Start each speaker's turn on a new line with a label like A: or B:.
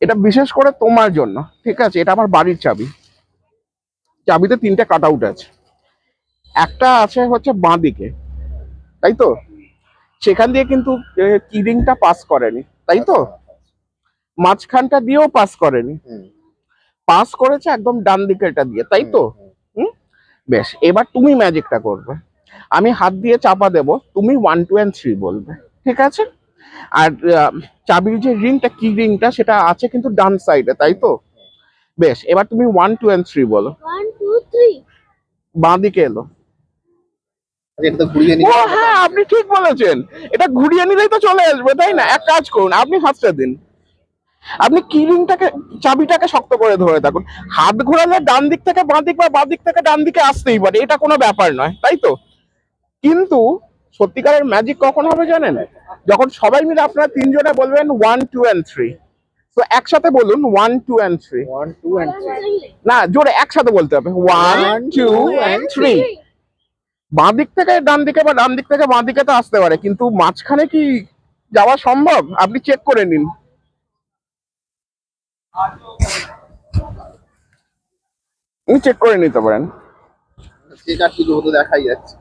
A: এটা বিশেষ করে তোমার জন্য, ঠিক আছে? এটা আমার বাড়ির চাবি। চাবিতে 3টে কাট আউট আছে। একটা আছে হচ্ছে বাঁ দিকে, তাই তো? সেখান দিয়ে কিন্তু কি রিংটা পাস করেনি, তাই তো? মাঝখানটা দিয়েও পাস করেনি, পাস করেছে একদম ডান দিকে এটা দিয়ে, তাই তো? হুম। বেশ, এবার তুমি ম্যাজিকটা করবে। আমি হাত দিয়ে চাপা দেব, তুমি 1 2 and 3 বলবে, ঠিক আছে? আর চাবির যে রিংটা, কি রিংটা, সেটা আছে কিন্তু ডান সাইডে, তাই তো? বেশ, এবার তুমি 1 2 and 3 বলো।
B: 1 2 3
A: বাঁ দিকে এলো।
C: এটা তো ঘুরিয়ে
A: ও হ্যাঁ, আপনি ঠিক বলেছেন, এটা ঘুরিয়ে নিলেই তো চলে আসবে, তাই না? এক কাজ করুন, আপনি হাতটা দিন। আপনি কি রিংটাকে, চাবিটাকে শক্ত করে ধরে থাকুন। হাত ঘোরালে ডান দিক থেকে বাঁ দিক বা বাঁ দিক থেকে ডান দিকে আসতেই পারে, এটা কোনো ব্যাপার নয়, তাই তো? কিন্তু সত্যিকারের ম্যাজিক কখন হবে জানেন? যখন সবাই মিলে আপনারা 3 জনে বলবেন 1 2 and 3। তো একসাথে বলুন 1 2 and 3।
C: 1 2 and 3
A: না, জোরে একসাথে বলতে হবে 1 2 and 3। বাঁ দিক থেকে ডান দিকে বা ডান দিক থেকে বাঁ দিকে তো আসতে পারে, কিন্তু মাঝখানে কি যাওয়া সম্ভব? আপনি চেক করে নিন। চেক করে নিতে পারেন।
C: সেটা শুধু হতে দেখাই যাচ্ছে।